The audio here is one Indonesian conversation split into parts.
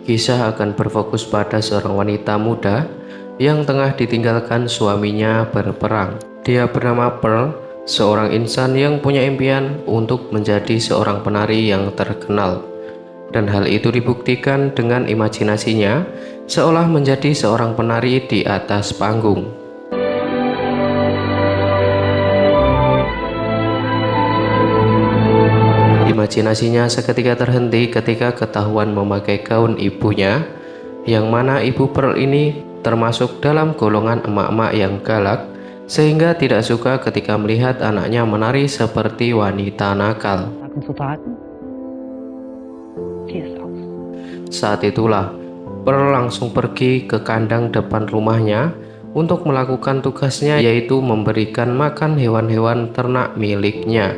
Kisah akan berfokus pada seorang wanita muda yang tengah ditinggalkan suaminya berperang. Dia bernama Pearl, seorang insan yang punya impian untuk menjadi seorang penari yang terkenal. Dan hal itu dibuktikan dengan imajinasinya seolah menjadi seorang penari di atas panggung. Imajinasinya seketika terhenti ketika ketahuan memakai gaun ibunya, yang mana ibu Pearl ini termasuk dalam golongan emak-emak yang galak, sehingga tidak suka ketika melihat anaknya menari seperti wanita nakal. Saat itulah, Pearl langsung pergi ke kandang depan rumahnya untuk melakukan tugasnya, yaitu memberikan makan hewan-hewan ternak miliknya.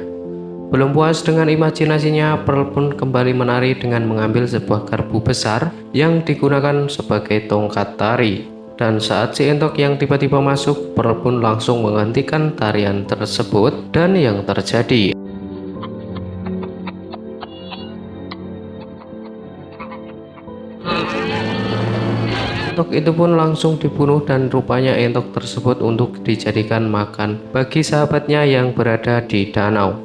Belum puas dengan imajinasinya, Pearl pun kembali menari dengan mengambil sebuah garpu besar yang digunakan sebagai tongkat tari. Dan saat si entok yang tiba-tiba masuk, Pearl pun langsung menghentikan tarian tersebut. Dan yang terjadi, entok itu pun langsung dibunuh, dan rupanya entok tersebut untuk dijadikan makan bagi sahabatnya yang berada di danau.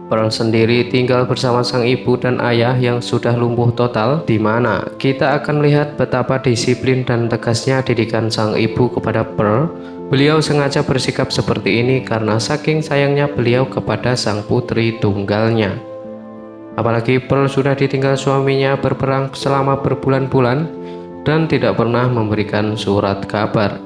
Pearl sendiri tinggal bersama sang ibu dan ayah yang sudah lumpuh total, di mana kita akan melihat betapa disiplin dan tegasnya didikan sang ibu kepada Pearl. Beliau sengaja bersikap seperti ini karena saking sayangnya beliau kepada sang putri tunggalnya. Apalagi Pearl sudah ditinggal suaminya berperang selama berbulan-bulan dan tidak pernah memberikan surat kabar.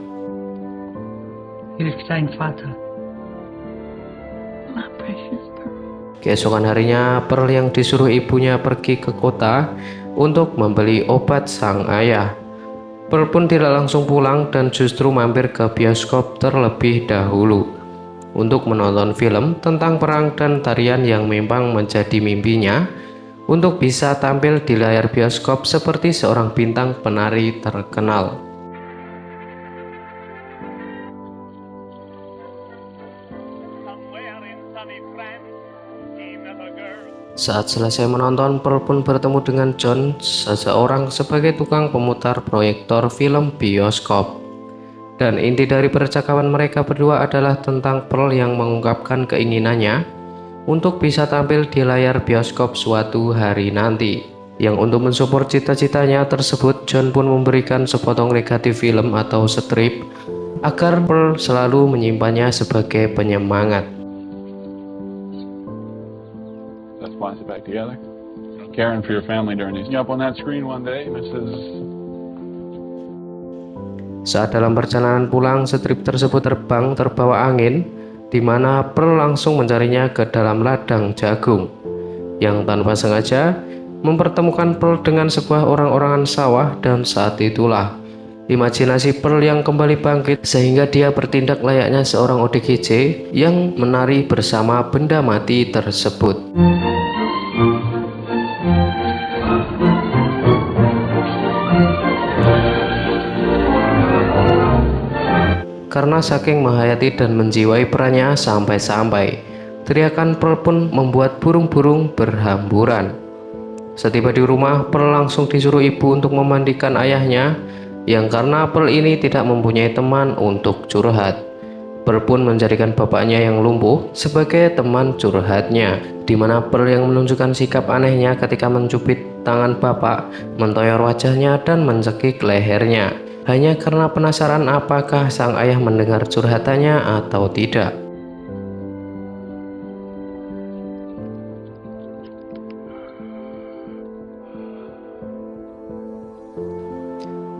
Keesokan harinya, Pearl yang disuruh ibunya pergi ke kota untuk membeli obat sang ayah. Pearl pun tidak langsung pulang dan justru mampir ke bioskop terlebih dahulu untuk menonton film tentang perang dan tarian yang memang menjadi mimpinya untuk bisa tampil di layar bioskop seperti seorang bintang penari terkenal. Saat selesai menonton, Pearl pun bertemu dengan John, seseorang sebagai tukang pemutar proyektor film bioskop. Dan inti dari percakapan mereka berdua adalah tentang Pearl yang mengungkapkan keinginannya untuk bisa tampil di layar bioskop suatu hari nanti. Yang untuk mensupport cita-citanya tersebut, John pun memberikan sepotong negatif film atau strip agar Pearl selalu menyimpannya sebagai penyemangat. Splice it back together. Caring for your family during these. Up on that screen one day, Mrs. Saat dalam perjalanan pulang, strip tersebut terbang terbawa angin, di mana Pearl langsung mencarinya ke dalam ladang jagung, yang tanpa sengaja mempertemukan Pearl dengan sebuah orang-orangan sawah. Dan saat itulah imajinasi Pearl yang kembali bangkit, sehingga dia bertindak layaknya seorang ODGJ yang menari bersama benda mati tersebut. Karena saking menghayati dan menjiwai perannya, sampai-sampai teriakan Pearl pun membuat burung-burung berhamburan. Setiba di rumah, Pearl langsung disuruh ibu untuk memandikan ayahnya, yang karena Pearl ini tidak mempunyai teman untuk curhat. Pearl pun menjadikan bapaknya yang lumpuh sebagai teman curhatnya, di mana Pearl yang menunjukkan sikap anehnya ketika mencubit tangan bapak, mentoyor wajahnya, dan mencekik lehernya, hanya karena penasaran apakah sang ayah mendengar curhatannya atau tidak.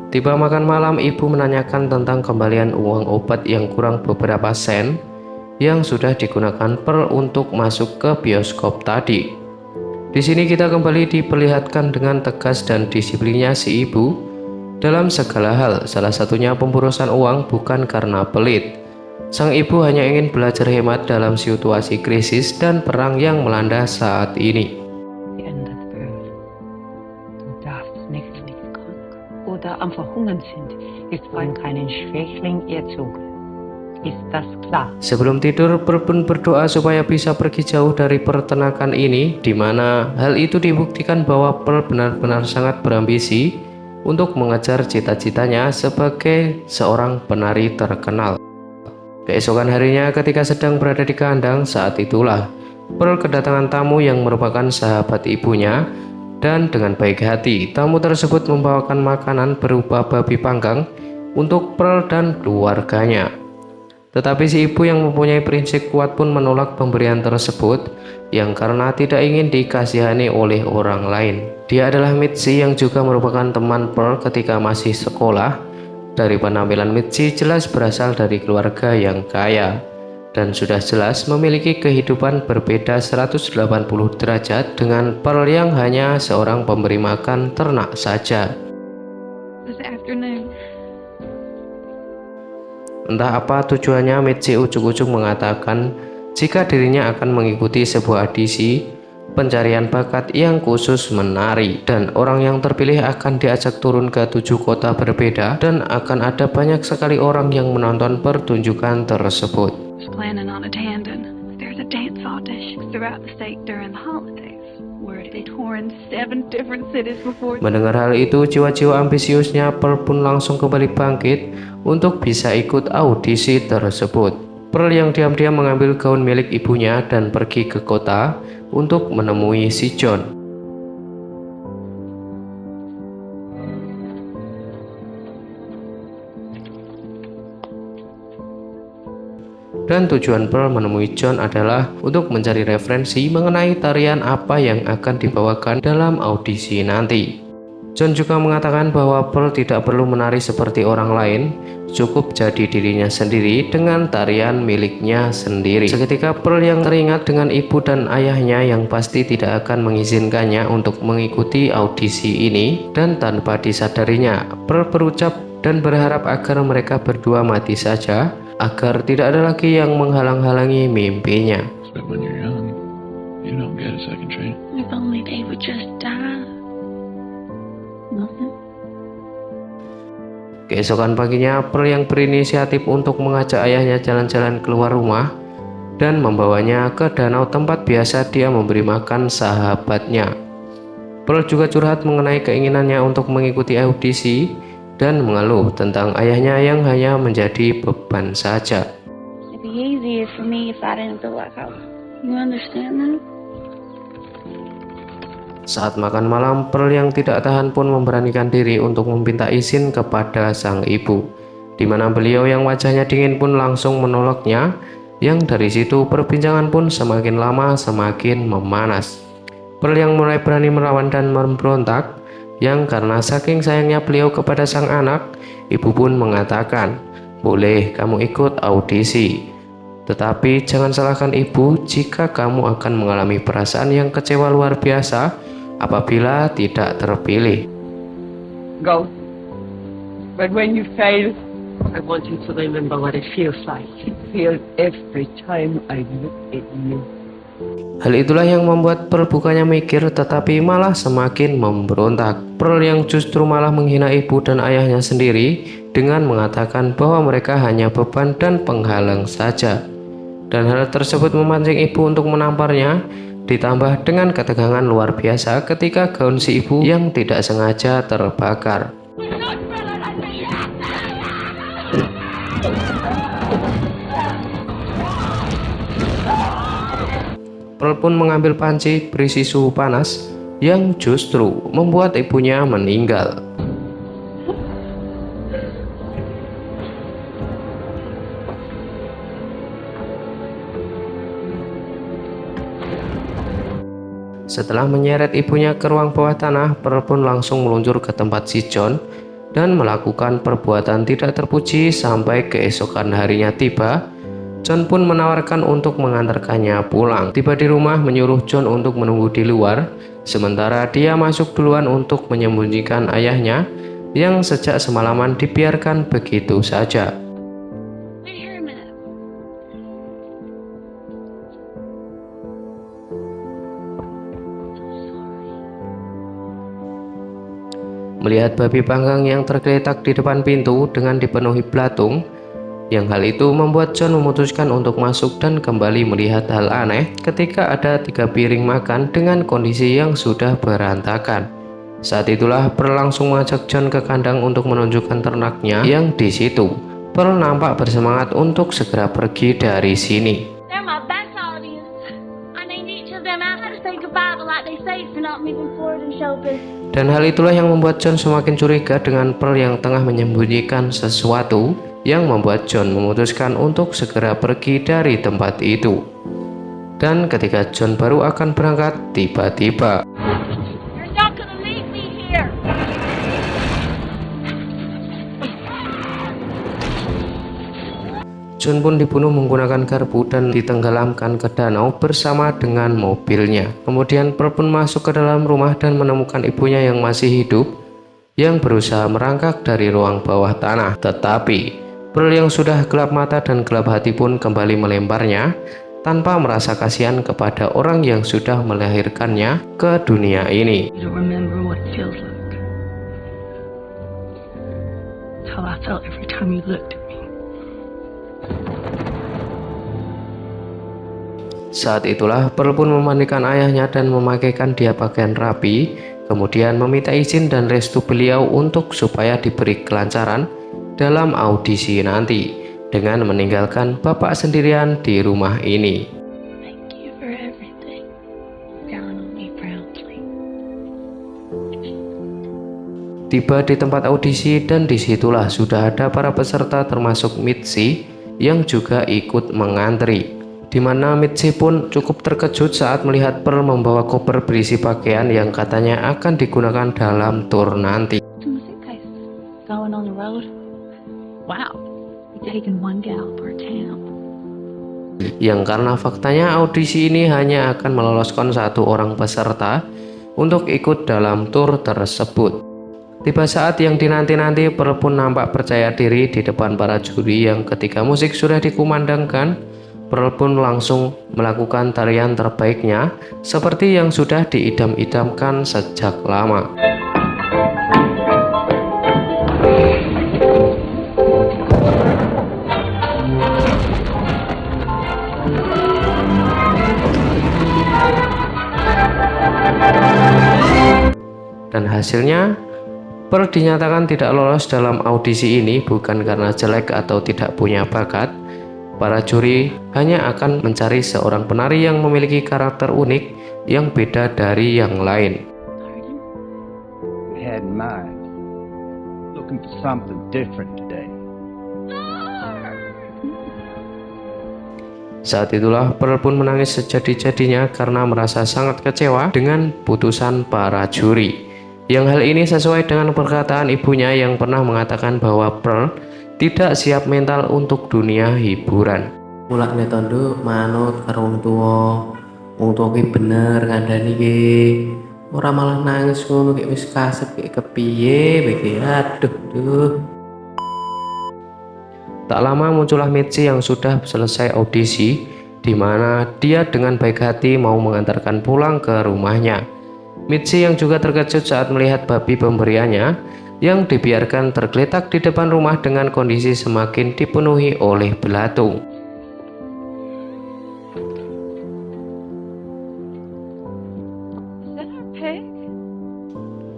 Tiba makan malam, ibu menanyakan tentang kembalian uang obat yang kurang beberapa sen yang sudah digunakan Pearl untuk masuk ke bioskop tadi. Di sini kita kembali diperlihatkan dengan tegas dan disiplinnya si ibu dalam segala hal, salah satunya pemborosan uang bukan karena pelit. Sang ibu hanya ingin belajar hemat dalam situasi krisis dan perang yang melanda saat ini. Oder am Verhungern sind, ist man keinen Schwächling erzogen. Estás klar. Sebelum tidur, Pearl pun berdoa supaya bisa pergi jauh dari peternakan ini, di mana hal itu dibuktikan bahwa Pearl benar-benar sangat berambisi untuk mengejar cita-citanya sebagai seorang penari terkenal. Keesokan harinya ketika sedang berada di kandang, saat itulah Pearl kedatangan tamu yang merupakan sahabat ibunya, dan dengan baik hati tamu tersebut membawakan makanan berupa babi panggang untuk Pearl dan keluarganya. Tetapi si ibu yang mempunyai prinsip kuat pun menolak pemberian tersebut, yang karena tidak ingin dikasihani oleh orang lain. Dia adalah Mitzi yang juga merupakan teman Pearl ketika masih sekolah. Dari penampilan Mitzi jelas berasal dari keluarga yang kaya, dan sudah jelas memiliki kehidupan berbeda 180 derajat dengan Pearl yang hanya seorang pemberi makan ternak saja. This afternoon. Entah apa tujuannya, Mitzi ujuk-ujuk mengatakan jika dirinya akan mengikuti sebuah audisi pencarian bakat yang khusus menari, dan orang yang terpilih akan diajak turun ke 7 kota berbeda, dan akan ada banyak sekali orang yang menonton pertunjukan tersebut. Was planning on attending. There's a dance audition throughout the state during the holidays. Word they tour in 7 different cities before. Mendengar hal itu, jiwa-jiwa ambisiusnya Pearl pun langsung kembali bangkit untuk bisa ikut audisi tersebut. Pearl yang diam-diam mengambil gaun milik ibunya dan pergi ke kota untuk menemui si John. Dan tujuan Pearl menemui John adalah untuk mencari referensi mengenai tarian apa yang akan dibawakan dalam audisi nanti. John juga mengatakan bahwa Pearl tidak perlu menari seperti orang lain, cukup jadi dirinya sendiri dengan tarian miliknya sendiri. Seketika Pearl yang teringat dengan ibu dan ayahnya yang pasti tidak akan mengizinkannya untuk mengikuti audisi ini, dan tanpa disadarinya Pearl berucap dan berharap agar mereka berdua mati saja, agar tidak ada lagi yang menghalang-halangi mimpinya. But when you're young, you don't get a second chance. If only they would just die. Nothing. Keesokan paginya, Pearl yang berinisiatif untuk mengajak ayahnya jalan-jalan keluar rumah dan membawanya ke danau tempat biasa dia memberi makan sahabatnya. Pearl juga curhat mengenai keinginannya untuk mengikuti audisi dan mengeluh tentang ayahnya yang hanya menjadi beban saja. It'd be easier for me if I didn't feel like I was. You understand that? Saat makan malam, Pearl yang tidak tahan pun memberanikan diri untuk meminta izin kepada sang ibu, di mana beliau yang wajahnya dingin pun langsung menolaknya, yang dari situ perbincangan pun semakin lama semakin memanas. Pearl yang mulai berani melawan dan memberontak, yang karena saking sayangnya beliau kepada sang anak, ibu pun mengatakan, "Boleh kamu ikut audisi, tetapi jangan salahkan ibu jika kamu akan mengalami perasaan yang kecewa luar biasa apabila tidak terpilih." Go. But when you fail, I want you to remember what it feels like. It feels every time I look at you. Hal itulah yang membuat Pearl bukannya mikir tetapi malah semakin memberontak. Pearl yang justru malah menghina ibu dan ayahnya sendiri dengan mengatakan bahwa mereka hanya beban dan penghalang saja. Dan hal tersebut memancing ibu untuk menamparnya, ditambah dengan ketegangan luar biasa ketika gaun si ibu yang tidak sengaja terbakar. Pearl pun mengambil panci berisi suhu panas yang justru membuat ibunya meninggal. Setelah menyeret ibunya ke ruang bawah tanah, Pearl pun langsung meluncur ke tempat si John dan melakukan perbuatan tidak terpuji sampai keesokan harinya tiba. John pun menawarkan untuk mengantarkannya pulang. Tiba di rumah menyuruh John untuk menunggu di luar, sementara dia masuk duluan untuk menyembunyikan ayahnya yang sejak semalaman dibiarkan begitu saja. Wait here a minute. Melihat babi panggang yang tergeletak di depan pintu dengan dipenuhi belatung, Yang hal itu membuat John memutuskan untuk masuk dan kembali melihat hal aneh ketika ada 3 piring makan dengan kondisi yang sudah berantakan. Saat itulah Pearl langsung mengajak John ke kandang untuk menunjukkan ternaknya yang di situ. Pearl nampak bersemangat untuk segera pergi dari sini. They're my best audience. I named each of them after the say goodbye, but like they say, if you're not moving forward and show business. Dan hal itulah yang membuat John semakin curiga dengan Pearl yang tengah menyembunyikan sesuatu, yang membuat John memutuskan untuk segera pergi dari tempat itu. Dan ketika John baru akan berangkat, tiba-tiba You're not gonna leave me here. John pun dibunuh menggunakan garpu dan ditenggelamkan ke danau bersama dengan mobilnya. Kemudian Pearl pun masuk ke dalam rumah dan menemukan ibunya yang masih hidup, yang berusaha merangkak dari ruang bawah tanah. Tetapi Pearl yang sudah gelap mata dan gelap hati pun kembali melemparnya tanpa merasa kasihan kepada orang yang sudah melahirkannya ke dunia ini. You don't remember what it feels like. How I felt every time you looked at me. Saat itulah Pearl pun memandikan ayahnya dan memakaikan dia pakaian rapi, kemudian meminta izin dan restu beliau untuk supaya diberi kelancaran dalam audisi nanti, dengan meninggalkan bapak sendirian di rumah ini. Thank you for everything. Down on me proudly. Tiba di tempat audisi dan disitulah sudah ada para peserta termasuk Mitzi yang juga ikut mengantri. Di mana Mitzi pun cukup terkejut saat melihat Pearl membawa koper berisi pakaian yang katanya akan digunakan dalam tur nanti. Suitcase going on the road. Wow, you're taking one gal per town. Yang karena faktanya audisi ini hanya akan meloloskan 1 orang peserta untuk ikut dalam tur tersebut. Tiba saat yang dinanti-nanti, Pearl pun nampak percaya diri di depan para juri yang ketika musik sudah dikumandangkan, Pearl pun langsung melakukan tarian terbaiknya seperti yang sudah diidam-idamkan sejak lama. Dan hasilnya, Pearl dinyatakan tidak lolos dalam audisi ini bukan karena jelek atau tidak punya bakat. Para juri hanya akan mencari seorang penari yang memiliki karakter unik yang beda dari yang lain. We had in mind looking for something different today. Saat itulah Pearl pun menangis sejadi-jadinya karena merasa sangat kecewa dengan putusan para juri. Yang hal ini sesuai dengan perkataan ibunya yang pernah mengatakan bahwa Pearl tidak siap mental untuk dunia hiburan. Mulakne tondo manut karo wong tuwa ki bener ngandani ki. Ora malah nangis ngono ki wis kasep ki kepiye iki. Aduh. Tak lama muncullah Mitzi yang sudah selesai audisi, di mana dia dengan baik hati mau mengantarkan pulang ke rumahnya. Mitzi yang juga terkejut saat melihat babi pemberiannya yang dibiarkan tergeletak di depan rumah dengan kondisi semakin dipenuhi oleh belatung.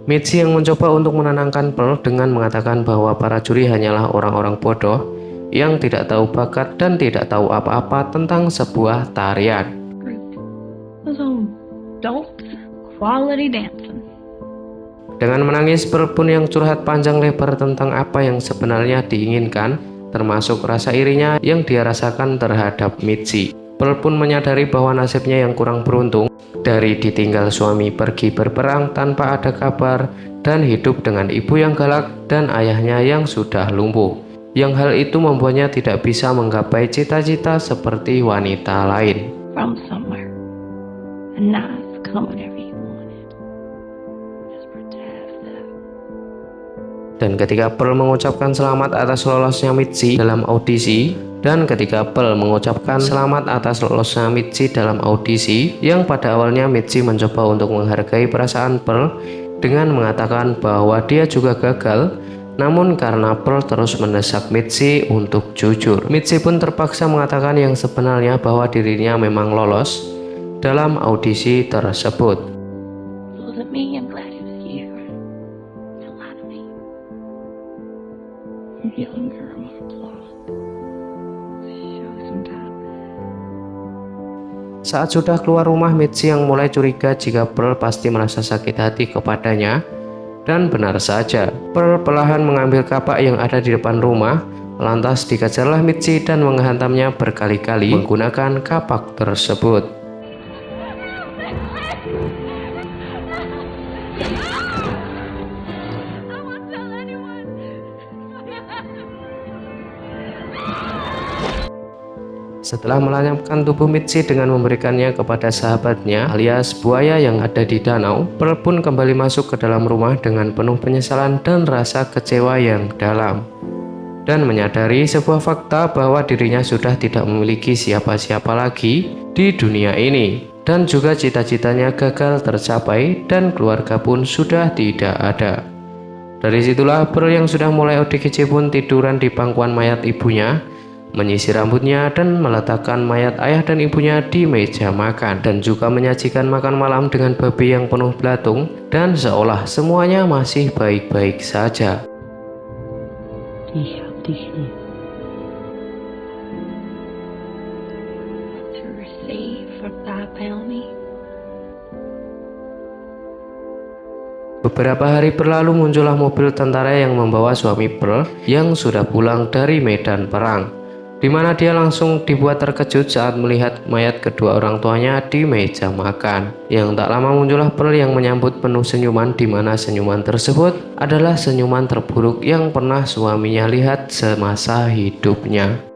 Mitzi yang mencoba untuk menenangkan Pearl dengan mengatakan bahwa para juri hanyalah orang-orang bodoh yang tidak tahu bakat dan tidak tahu apa-apa tentang sebuah tarian. Those old dolts, quality dancing. Dengan menangis, Pearl pun yang curhat panjang lebar tentang apa yang sebenarnya diinginkan, termasuk rasa irinya yang dia rasakan terhadap Mitzi. Pearl pun menyadari bahwa nasibnya yang kurang beruntung dari ditinggal suami pergi berperang tanpa ada kabar dan hidup dengan ibu yang galak dan ayahnya yang sudah lumpuh. Yang hal itu membuatnya tidak bisa menggapai cita-cita seperti wanita lain. From somewhere. A nice come whenever you want it. Just protect that. Dan ketika Pearl mengucapkan selamat atas lolosnya Mitzi dalam audisi, dalam audisi yang pada awalnya Mitzi mencoba untuk menghargai perasaan Pearl dengan mengatakan bahwa dia juga gagal, Namun karena Pearl terus mendesak Mitzi untuk jujur, Mitzi pun terpaksa mengatakan yang sebenarnya bahwa dirinya memang lolos dalam audisi tersebut. Wasn't me, I'm glad it was you. Don't lie to me. I'm younger, I'm more blonde. Show some time. Saat sudah keluar rumah, Mitzi yang mulai curiga jika Pearl pasti merasa sakit hati kepadanya. Dan benar saja, Pearl perlahan mengambil kapak yang ada di depan rumah. Lantas dikejarlah Mitzi dan menghantamnya berkali-kali menggunakan kapak tersebut. Setelah melenyapkan tubuh Mitzi dengan memberikannya kepada sahabatnya alias buaya yang ada di danau, Pearl pun kembali masuk ke dalam rumah dengan penuh penyesalan dan rasa kecewa yang dalam. Dan menyadari sebuah fakta bahwa dirinya sudah tidak memiliki siapa-siapa lagi di dunia ini. Dan juga cita-citanya gagal tercapai dan keluarga pun sudah tidak ada. Dari situlah Pearl yang sudah mulai ODGJ pun tiduran di pangkuan mayat ibunya, menyisir rambutnya dan meletakkan mayat ayah dan ibunya di meja makan, dan juga menyajikan makan malam dengan babi yang penuh belatung, dan seolah semuanya masih baik-baik saja. To receive what thy bounty. Beberapa hari berlalu, muncullah mobil tentara yang membawa suami Pearl yang sudah pulang dari medan perang, di mana dia langsung dibuat terkejut saat melihat mayat kedua orang tuanya di meja makan. Yang tak lama muncullah Pearl yang menyambut penuh senyuman, di mana senyuman tersebut adalah senyuman terburuk yang pernah suaminya lihat semasa hidupnya.